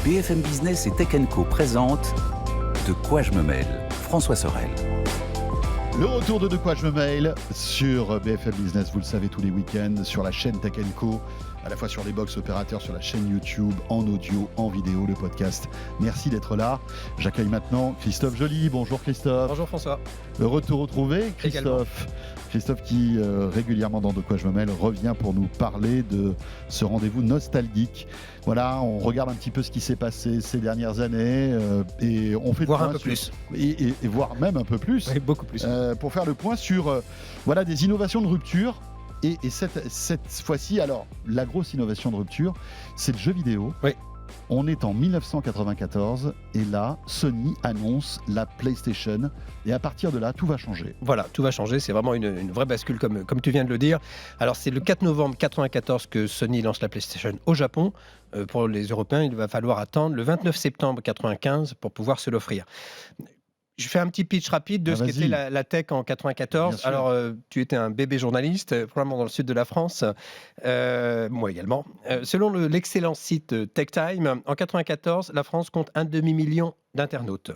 BFM Business et Tech Co présente De quoi je me mêle, François Sorel. Le retour de quoi je me mêle sur BFM Business, vous le savez, tous les week-ends, sur la chaîne Tech Co, à la fois sur les box opérateurs, sur la chaîne YouTube, en audio, en vidéo, le podcast. Merci d'être là. J'accueille maintenant Christophe Joly. Bonjour Christophe. Bonjour François. Heureux de te retrouver Christophe. Christophe qui régulièrement dans De quoi je me mêle revient pour nous parler de ce rendez-vous nostalgique. Voilà, on regarde un petit peu ce qui s'est passé ces dernières années et on fait voir le un point peu plus. Et voire même un peu plus. Oui, beaucoup plus. Pour faire le point sur des innovations de rupture. Et cette fois-ci, alors, la grosse innovation de rupture, c'est le jeu vidéo. Oui. On est en 1994 et là, Sony annonce la PlayStation. Et à partir de là, tout va changer. Voilà, tout va changer. C'est vraiment une vraie bascule, comme tu viens de le dire. Alors, c'est le 4 novembre 1994 que Sony lance la PlayStation au Japon. Pour les Européens, il va falloir attendre le 29 septembre 1995 pour pouvoir se l'offrir. Je fais un petit pitch rapide de ce qu'était la tech en 94. Alors, tu étais un bébé journaliste, probablement dans le sud de la France, moi également. Selon l'excellent site TechTime, en 94, la France compte un demi-million d'internautes,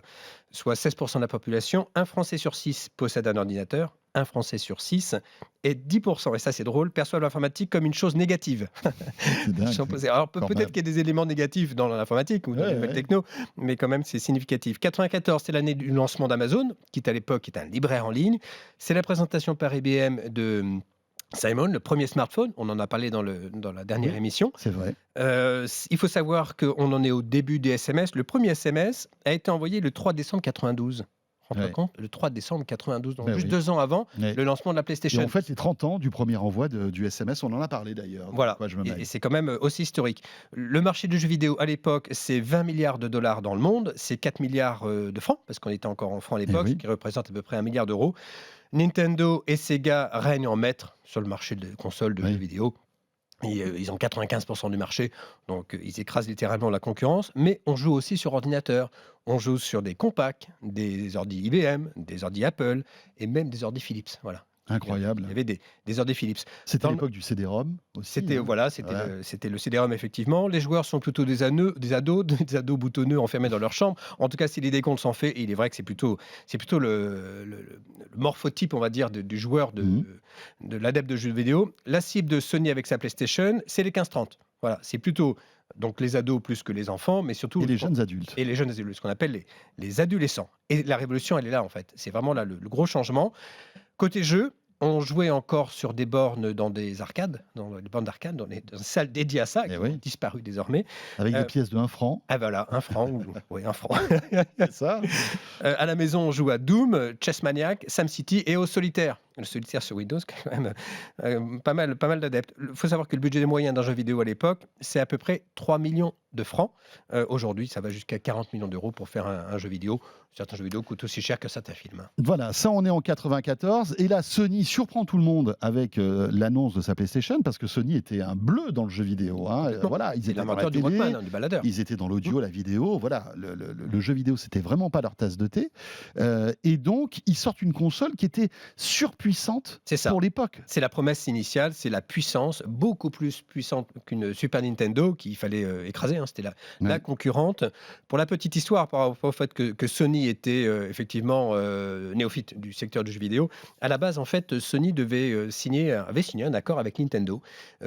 soit 16% de la population. Un Français sur 6 possède un ordinateur, un Français sur 6, et 10%, et ça c'est drôle, perçoivent l'informatique comme une chose négative. C'est dingue. Alors peut-être qu'il y a des éléments négatifs dans l'informatique ou dans les nouvelles techno, mais quand même c'est significatif. 94, c'est l'année du lancement d'Amazon, qui à l'époque est un libraire en ligne. C'est la présentation par IBM de Simon, le premier smartphone. On en a parlé dans la dernière émission. C'est vrai. Il faut savoir qu'on en est au début des SMS. Le premier SMS a été envoyé le 3 décembre 92. Rends-toi compte, le 3 décembre 92, donc juste 2 ans avant le lancement de la PlayStation. Et en fait, les 30 ans du premier envoi du SMS, on en a parlé d'ailleurs. Voilà, et c'est quand même aussi historique. Le marché du jeu vidéo à l'époque, c'est 20 milliards de dollars dans le monde, c'est 4 milliards de francs, parce qu'on était encore en francs à l'époque, ce qui représente à peu près 1 milliard d'euros. Nintendo et Sega règnent en maître sur le marché des consoles de jeux vidéo. Ils ont 95% du marché, donc ils écrasent littéralement la concurrence. Mais on joue aussi sur ordinateur. On joue sur des compacts, des ordi IBM, des ordi Apple et même des ordi Philips. Voilà. Incroyable. Il y avait des ordi Philips. C'était l'époque du CD-ROM aussi. C'était le CD-ROM effectivement. Les joueurs sont plutôt des ados boutonneux enfermés dans leur chambre. En tout cas, si les décomptes sont faits, et il est vrai que c'est plutôt le morphotype, on va dire, du joueur de l'adepte de jeux vidéo. La cible de Sony avec sa PlayStation, c'est les 15-30. Voilà, c'est plutôt donc les ados plus que les enfants, mais surtout les jeunes adultes. Et les jeunes adultes, ce qu'on appelle les adolescents. Et la révolution, elle est là en fait. C'est vraiment là le gros changement. Côté jeu, on jouait encore sur des bornes dans des arcades, dans les bornes d'arcade, dans des salles dédiées à ça, qui ont disparu désormais. Avec des pièces de 1 franc. Ah voilà, 1 franc. Oui, 1 franc. C'est ça. À la maison, on joue à Doom, Chess Maniac, SimCity et au solitaire. Le solitaire sur Windows, quand même, pas mal d'adeptes. Il faut savoir que le budget moyen d'un jeu vidéo à l'époque, c'est à peu près 3 millions de francs. Aujourd'hui, ça va jusqu'à 40 millions d'euros pour faire un jeu vidéo. Certains jeux vidéo coûtent aussi cher que certains films. Voilà, ça on est en 94. Et là, Sony surprend tout le monde avec l'annonce de sa PlayStation, parce que Sony était un bleu dans le jeu vidéo. Voilà, ils étaient dans la télé, du Walkman, du baladeur. Ils étaient dans l'audio, la vidéo. Voilà, le jeu vidéo, c'était vraiment pas leur tasse de thé. Et donc, ils sortent une console qui était surpuissante pour l'époque. C'est la promesse initiale, c'est la puissance, beaucoup plus puissante qu'une Super Nintendo qu'il fallait écraser. C'était la concurrente. Pour la petite histoire, par rapport au fait que Sony était effectivement néophyte du secteur du jeu vidéo, à la base, en fait, Sony avait signé un accord avec Nintendo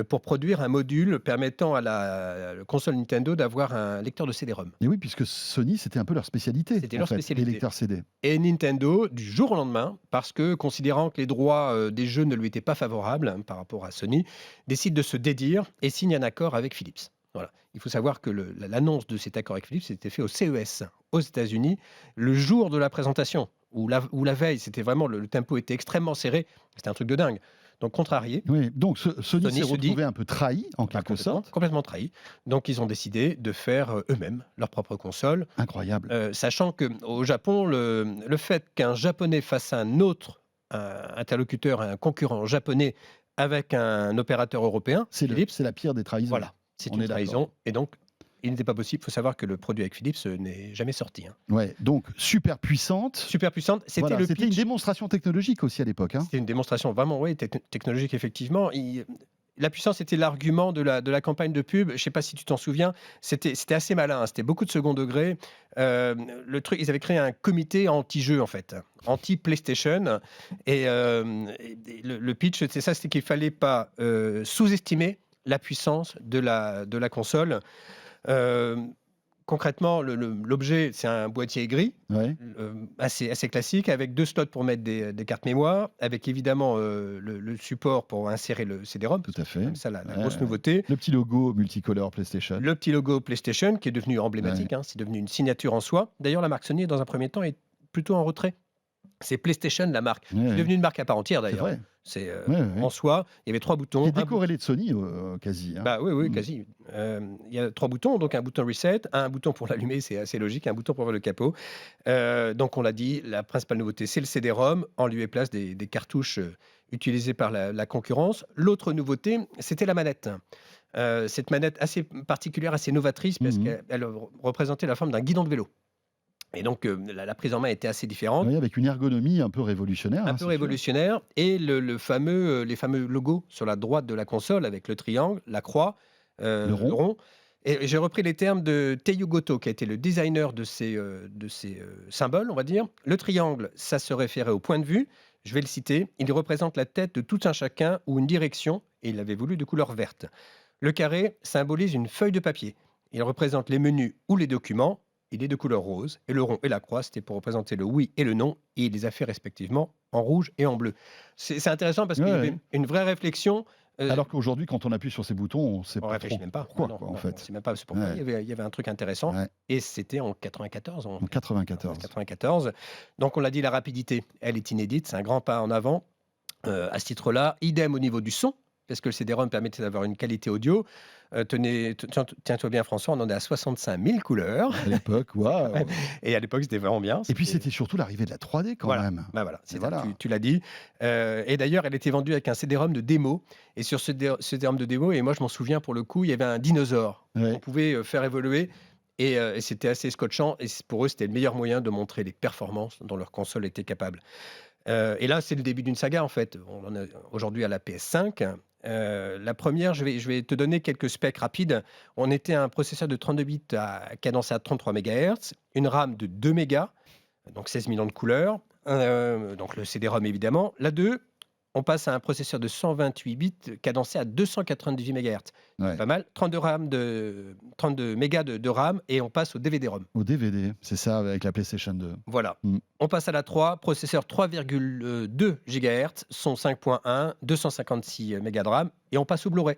pour produire un module permettant à la console Nintendo d'avoir un lecteur de CD-ROM. Et oui, puisque Sony, c'était un peu leur spécialité. C'était leur spécialité. Les lecteurs CD. Et Nintendo, du jour au lendemain, parce que considérant que les droits des jeux ne lui étaient pas favorables par rapport à Sony, décide de se dédire et signe un accord avec Philips. Voilà. Il faut savoir que l'annonce de cet accord avec Philips s'était fait au CES aux États-Unis le jour de la présentation, ou la veille. C'était vraiment le tempo était extrêmement serré. C'était un truc de dingue. Donc contrarié. Oui, donc Sony s'est retrouvé un peu trahi en quelque sorte. Complètement trahi. Donc ils ont décidé de faire eux-mêmes leur propre console. Incroyable. Sachant qu'au Japon, le fait qu'un Japonais fasse un autre interlocuteur, un concurrent japonais avec un opérateur européen, c'est la pire des trahisons. Voilà, c'est une trahison. Et donc, il n'était pas possible. Il faut savoir que le produit avec Philips n'est jamais sorti. Ouais, donc super puissante. Super puissante. C'était une démonstration technologique aussi à l'époque. C'était une démonstration vraiment technologique, effectivement. la puissance était l'argument de la campagne de pub. Je ne sais pas si tu t'en souviens. C'était assez malin. C'était beaucoup de second degré. Le truc, ils avaient créé un comité anti-jeu, en fait, anti-PlayStation. Et le pitch, c'était ça, c'était qu'il ne fallait pas sous-estimer la puissance de la console. Concrètement, l'objet, c'est un boîtier gris, Ouais. assez classique, avec 2 slots pour mettre des cartes mémoire, avec évidemment le support pour insérer le CD-ROM. Tout à fait. C'est ça la Ouais. grosse nouveauté. Le petit logo multicolore PlayStation. Le petit logo PlayStation qui est devenu emblématique, Ouais. hein, c'est devenu une signature en soi. D'ailleurs, la marque Sony, dans un premier temps, est plutôt en retrait. C'est PlayStation, la marque. Ouais, C'est devenu une marque à part entière, c'est d'ailleurs. vrai. C'est Ouais, ouais. en soi, il y avait 3 boutons. Qui est un bouton- décorrélé de Sony quasi. Hein. Bah oui, Mm. quasi. Il y a 3 boutons, donc un bouton reset, un bouton pour l'allumer, c'est assez logique, un bouton pour ouvrir le capot. Donc on l'a dit, la principale nouveauté, c'est le CD-ROM, en lieu et place des cartouches utilisées par la concurrence. L'autre nouveauté, c'était la manette. Cette manette assez particulière, assez novatrice, parce Mhm. qu'elle représentait la forme d'un guidon de vélo. Et donc la prise en main était assez différente. Oui, avec une ergonomie un peu révolutionnaire. Un hein, peu si tu veux. révolutionnaire, et les fameux logos sur la droite de la console avec le triangle, la croix, Le rond. Et j'ai repris les termes de Teiyu Goto, qui a été le designer de ces symboles, on va dire. Le triangle, ça se référait au point de vue. Je vais le citer. Il représente la tête de tout un chacun ou une direction, et il l'avait voulu de couleur verte. Le carré symbolise une feuille de papier. Il représente les menus ou les documents. Il est de couleur rose. Et le rond et la croix, c'était pour représenter le oui et le non. Et il les a fait respectivement en rouge et en bleu. C'est intéressant parce qu'il y Ouais, avait ouais. une vraie réflexion. Alors qu'aujourd'hui, quand on appuie sur ces boutons, on ne sait On pas réfléchit trop même pas. pourquoi, Non, quoi, non, en on fait. sait même pas pourquoi. Ouais. Il y avait un truc intéressant. Ouais. Et c'était en 94. En 94. 94. Donc on l'a dit, la rapidité, elle est inédite. C'est un grand pas en avant à ce titre-là. Idem au niveau du son, parce que le CD-ROM permettait d'avoir une qualité audio. Tiens-toi bien, François, on en est à 65 000 couleurs. À l'époque, waouh. Et à l'époque, c'était vraiment bien. Et puis c'était surtout l'arrivée de la 3D quand Voilà. même. Bah voilà, Et voilà. tu l'as dit. Et d'ailleurs, elle était vendue avec un CD-ROM de démo. Et sur ce CD-ROM de démo, et moi je m'en souviens pour le coup, il y avait un dinosaure Ouais. qu'on pouvait faire évoluer. Et c'était assez scotchant. Et pour eux, c'était le meilleur moyen de montrer les performances dont leur console était capable. Et là, c'est le début d'une saga en fait. On en est aujourd'hui à la PS5. La première, je vais te donner quelques specs rapides. On était à un processeur de 32 bits cadencé à 33 MHz, une RAM de 2 mégas, donc 16 millions de couleurs, donc le CD-ROM évidemment. La 2, on passe à un processeur de 128 bits cadencé à 298 MHz. Ouais. Pas mal. 32 mégas de RAM, et on passe au DVD-ROM. Au DVD, c'est ça, avec la PlayStation 2. Voilà. Mm. On passe à la 3, processeur 3,2 GHz, son 5.1, 256 mégas de RAM, et on passe au Blu-ray.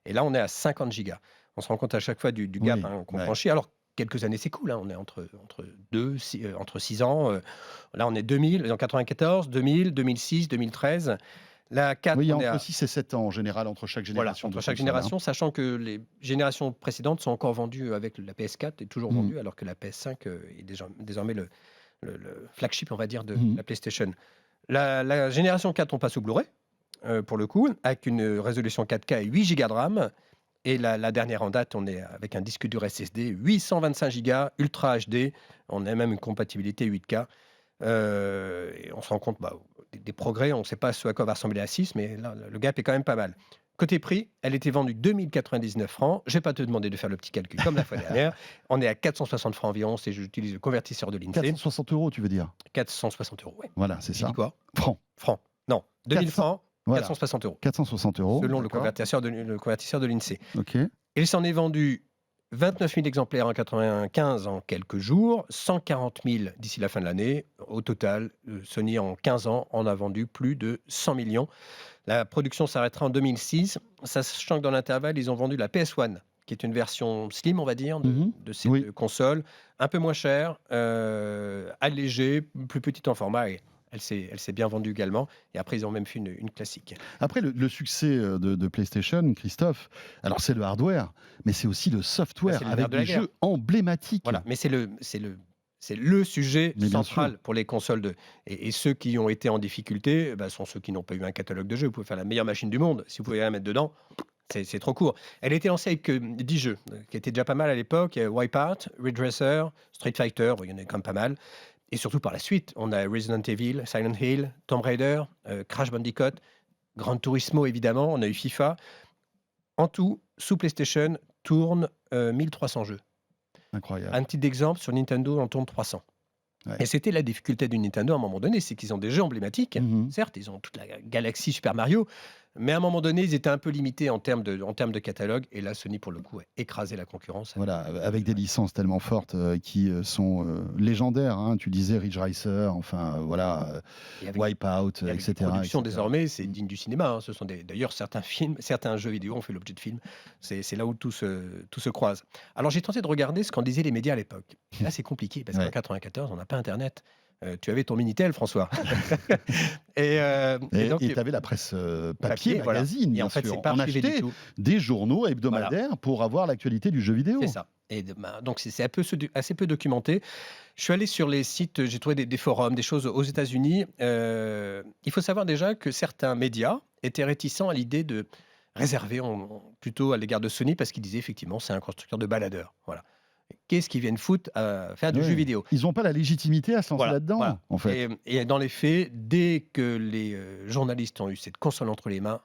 Et là, on est à 50 gigas. On se rend compte à chaque fois du gap Oui, qu'on ouais. franchit. Alors, quelques années, c'est cool. Hein. On est entre 6 ans. Là, on est 2000, en 94, 2000, 2006, 2013. La 4, Oui, il y a on est entre à... 6 et 7 ans en général entre chaque Voilà, génération. entre de chaque console, hein. génération, sachant que les générations précédentes sont encore vendues avec la PS4, est toujours vendue, alors que la PS5 est désormais le flagship, on va dire, de la PlayStation. La génération 4, on passe au Blu-ray, pour le coup, avec une résolution 4K et 8 Go de RAM. Et la dernière en date, on est avec un disque dur SSD 825 Go, Ultra HD. On a même une compatibilité 8K. Et on se rend compte des progrès. On ne sait pas ce à quoi va ressembler la 6, mais là, le gap est quand même pas mal. Côté prix, elle était vendue 2099 francs. Je ne vais pas te demander de faire le petit calcul comme la fois dernière. On est à 460 francs environ, si j'utilise le convertisseur de l'INSEE. 460 €, tu veux dire? 460 €, oui. Voilà, c'est J'ai ça. dit quoi? Francs. Non, 2000 400. francs, Voilà. 460 €, 460 €. selon le d'accord. convertisseur de l'INSEE. Ok. Il s'en est vendu 29 000 exemplaires en 95 en quelques jours, 140 000 d'ici la fin de l'année. Au total, Sony, en 15 ans, en a vendu plus de 100 millions. La production s'arrêtera en 2006, sachant que dans l'intervalle, ils ont vendu la PS1, qui est une version slim, on va dire, de cette Oui. console, un peu moins chère, allégée, plus petite en format, et elle s'est bien vendue également. Et après, ils ont même fait une classique. Après, le succès de PlayStation, Christophe, alors c'est le hardware, mais c'est aussi le software, c'est le nerf avec de la des guerre. jeux emblématiques. Voilà, mais c'est le sujet Mais bien central sûr. pour les consoles. Et ceux qui ont été en difficulté sont ceux qui n'ont pas eu un catalogue de jeux. Vous pouvez faire la meilleure machine du monde. Si vous pouvez rien mettre dedans, c'est trop court. Elle était lancée avec 10 jeux, qui étaient déjà pas mal à l'époque. Wipeout, Ridge Racer, Street Fighter, il y en a quand même pas mal. Et surtout par la suite, on a Resident Evil, Silent Hill, Tomb Raider, Crash Bandicoot, Gran Turismo évidemment, on a eu FIFA. En tout, sous PlayStation, tourne 1300 jeux. Incroyable. Un petit exemple, sur Nintendo, on tourne 300. Ouais. Et c'était la difficulté du Nintendo à un moment donné, c'est qu'ils ont des jeux emblématiques. Mhm. Certes, ils ont toute la galaxie Super Mario, mais à un moment donné, ils étaient un peu limités en termes de catalogue. Et là, Sony, pour le coup, a écrasé la concurrence. Voilà, avec des licences tellement fortes qui sont légendaires. Hein. Tu disais Ridge Racer, enfin voilà, Et avec, Wipeout, et avec des etc. productions etc. désormais, c'est digne du cinéma. Hein. Ce sont d'ailleurs certains films, certains jeux vidéo ont fait l'objet de films. C'est là où tout se croise. Alors j'ai tenté de regarder ce qu'en disaient les médias à l'époque. Et là, c'est compliqué parce qu'en Ouais. 94, on n'a pas Internet. Tu avais ton Minitel, François. et Et donc, tu avais la presse papier, voilà. magazine, Et bien en fait, sûr. c'est pas On archivé du achetait tout. des journaux hebdomadaires pour avoir l'actualité du jeu vidéo. C'est ça. Et donc, c'est assez peu documenté. Je suis allé sur les sites, j'ai trouvé des forums, des choses aux États-Unis. Il faut savoir déjà que certains médias étaient réticents à l'idée de réserver plutôt à l'égard de Sony parce qu'ils disaient effectivement c'est un constructeur de baladeurs. Voilà. Qu'est-ce qu'ils viennent foutre à faire du Ouais. jeu vidéo? Ils n'ont pas la légitimité à se lancer là-dedans, en fait. Et dans les faits, dès que les journalistes ont eu cette console entre les mains,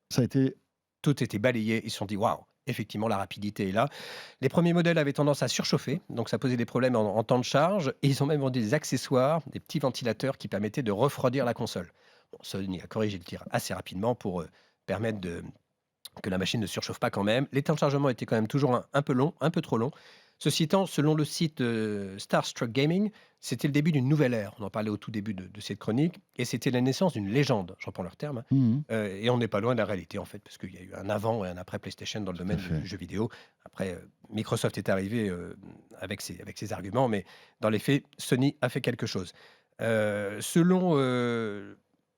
Ça a été. tout était balayé. Ils se sont dit waouh, effectivement, la rapidité est là. Les premiers modèles avaient tendance à surchauffer, donc ça posait des problèmes en temps de charge. Et ils ont même vendu des accessoires, des petits ventilateurs qui permettaient de refroidir la console. Bon, Sony a corrigé le tir assez rapidement pour permettre que la machine ne surchauffe pas quand même. Les temps de chargement étaient quand même toujours un peu longs, un peu trop longs. Ceci étant, selon le site Starstruck Gaming, c'était le début d'une nouvelle ère. On en parlait au tout début de cette chronique. Et c'était la naissance d'une légende, je reprends leur terme. Mhm. Et on n'est pas loin de la réalité, en fait, parce qu'il y a eu un avant et un après PlayStation dans le domaine fait. du jeu vidéo. Après, Microsoft est arrivé avec ses arguments, mais dans les faits, Sony a fait quelque chose. Selon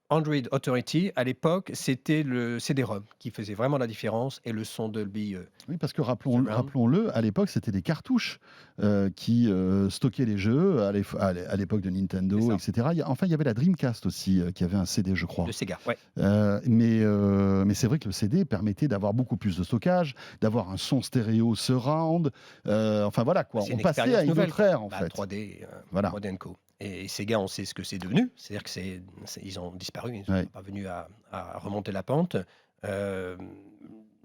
Android Authority, à l'époque, c'était le CD-ROM qui faisait vraiment la différence et le son Dolby. Oui, parce que Surround. rappelons-le, à l'époque, c'était des cartouches qui stockaient les jeux à l'époque de Nintendo, C'est etc. Il y avait la Dreamcast aussi qui avait un CD, je crois. De Sega, ouais. Mais c'est vrai que le CD permettait d'avoir beaucoup plus de stockage, d'avoir un son stéréo surround. Enfin voilà quoi, C'est on une passait expérience à une nouvelle, autre ère en Bah, fait. 3D, Voilà. 3D & Co. Et Sega, on sait ce que c'est devenu. C'est-à-dire que ils ont disparu, ils ne sont Ouais. pas venus à remonter la pente. Le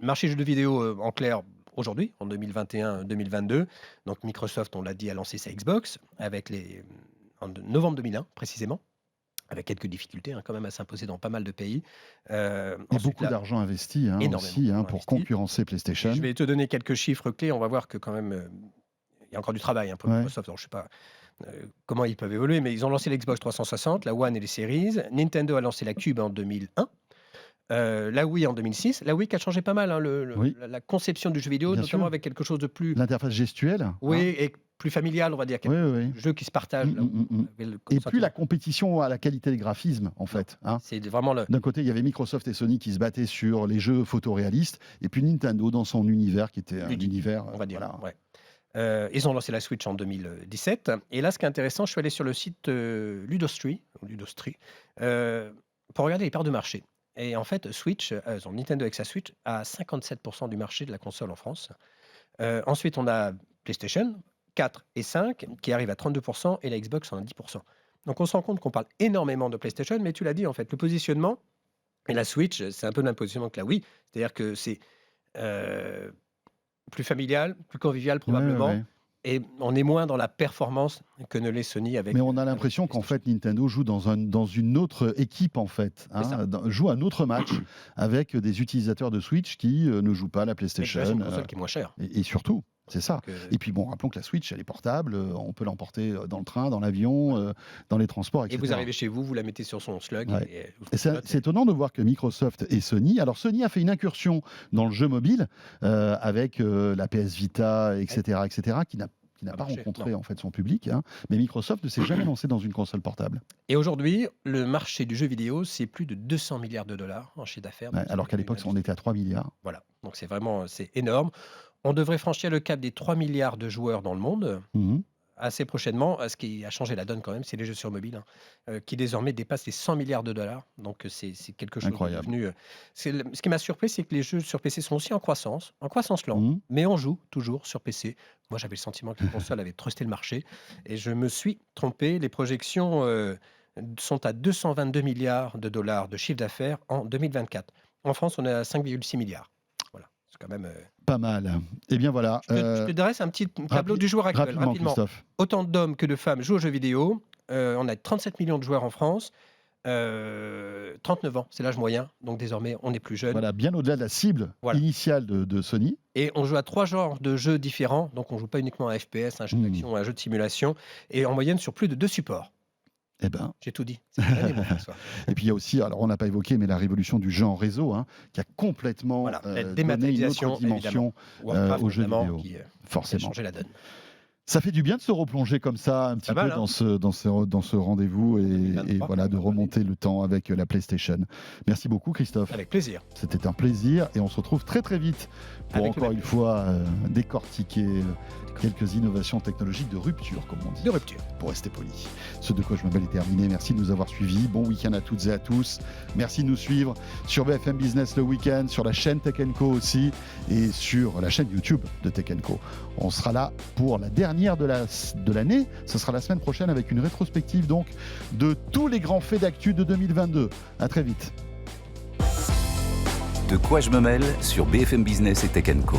marché jeux de vidéo, en clair, aujourd'hui, en 2021-2022, donc Microsoft, on l'a dit, a lancé sa Xbox en novembre 2001, précisément, avec quelques difficultés quand même à s'imposer dans pas mal de pays. Et Ensuite, beaucoup là, d'argent investi énormément aussi d'argent pour investi. concurrencer PlayStation. Je vais te donner quelques chiffres clés. On va voir que quand même, il y a encore du travail pour Ouais. Microsoft. Alors, je ne sais pas comment ils peuvent évoluer, mais ils ont lancé l'Xbox 360, la One et les Series. Nintendo a lancé la Cube en 2001. La Wii en 2006. La Wii qui a changé pas mal Oui. la conception du jeu vidéo, Bien notamment sûr. avec quelque chose de plus, L'interface gestuelle. oui, hein. et plus familial, on va dire. Oui, oui, oui. Jeu qui se partagent. là où on avait le Et puis sentiment. la compétition à la qualité des graphismes, en fait. hein. C'est vraiment le. D'un côté, il y avait Microsoft et Sony qui se battaient sur les jeux photoréalistes, et puis Nintendo dans son univers qui était un Ludique, univers. on va dire. voilà. Ouais. Ils ont lancé la Switch en 2017. Et là, ce qui est intéressant, je suis allé sur le site Ludostri pour regarder les parts de marché. Et en fait, Nintendo avec sa Switch a 57% du marché de la console en France. Ensuite, on a PlayStation 4 et 5 qui arrivent à 32% et la Xbox en a 10%. Donc on se rend compte qu'on parle énormément de PlayStation, mais tu l'as dit, en fait, le positionnement et la Switch, c'est un peu le même positionnement que la Wii. C'est-à-dire que c'est plus familial, plus convivial probablement. Ouais, ouais. Et on est moins dans la performance que ne l'est Sony avec. Mais on a avec l'impression qu'en PlayStation. fait Nintendo joue dans une autre équipe en fait, C'est ça. joue un autre match avec des utilisateurs de Switch qui ne jouent pas à la Et puis là, PlayStation. c'est une console qui est moins chère. Et surtout, c'est ça. Donc, Et puis bon, rappelons que la Switch, elle est portable, on peut l'emporter dans le train, dans l'avion, dans les transports, et etc. vous arrivez chez vous, vous la mettez sur son slug. Ouais. Vous Et faites c'est étonnant de voir que Microsoft et Sony. Alors Sony a fait une incursion dans le jeu mobile avec la PS Vita, etc., qui n'a Ça pas marchait, rencontré en fait son public. hein. Mais Microsoft ne s'est jamais lancé dans une console portable. Et aujourd'hui, le marché du jeu vidéo, c'est plus de 200 milliards de dollars en chiffre d'affaires. Ouais, Donc, alors c'est qu'à l'époque, on était à 3 milliards. Voilà. Donc c'est énorme. On devrait franchir le cap des 3 milliards de joueurs dans le monde Mhm. assez prochainement. Ce qui a changé la donne quand même, c'est les jeux sur mobile, qui désormais dépassent les 100 milliards de dollars. Donc c'est quelque chose de Incroyable. devenu. Ce qui m'a surpris, c'est que les jeux sur PC sont aussi en croissance lente, Mhm. mais on joue toujours sur PC. Moi, j'avais le sentiment que les consoles avaient trusté le marché et je me suis trompé. Les projections sont à 222 milliards de dollars de chiffre d'affaires en 2024. En France, on est à 5,6 milliards. Voilà. C'est quand même. Pas mal. Et bien voilà. Je te dresse un petit tableau du joueur actuel. Rapidement, Christophe. Autant d'hommes que de femmes jouent aux jeux vidéo. On a 37 millions de joueurs en France. 39 ans, c'est l'âge moyen. Donc désormais, on est plus jeune. Voilà, bien au-delà de la cible initiale de Sony. Et on joue à 3 genres de jeux différents. Donc on ne joue pas uniquement à FPS, un jeu d'action, un jeu de simulation. Et en moyenne sur plus de 2 supports. Eh ben. J'ai tout dit. C'est une année, bon, François. Et puis il y a aussi, alors on n'a pas évoqué, mais la révolution du jeu en réseau, qui a complètement la donné une dématérialisation, autre dimension Warcraft, aux jeux vidéo. Qui Forcément. a changé la donne. Ça fait du bien de se replonger comme ça un petit peu dans ce rendez-vous et voilà, de remonter le temps avec la PlayStation. Merci beaucoup Christophe. Avec plaisir. C'était un plaisir et on se retrouve très très vite pour encore une fois décortiquer quelques innovations technologiques de rupture, comme on dit. De rupture. Pour rester poli. Ce de quoi je m'appelle est terminé. Merci de nous avoir suivis. Bon week-end à toutes et à tous. Merci de nous suivre sur BFM Business le week-end, sur la chaîne Tech & Co aussi et sur la chaîne YouTube de Tech & Co. On sera là pour la dernière de l'année. Ce sera la semaine prochaine avec une rétrospective donc de tous les grands faits d'actu de 2022. À très vite. De quoi je me mêle sur BFM Business et Tech & Co.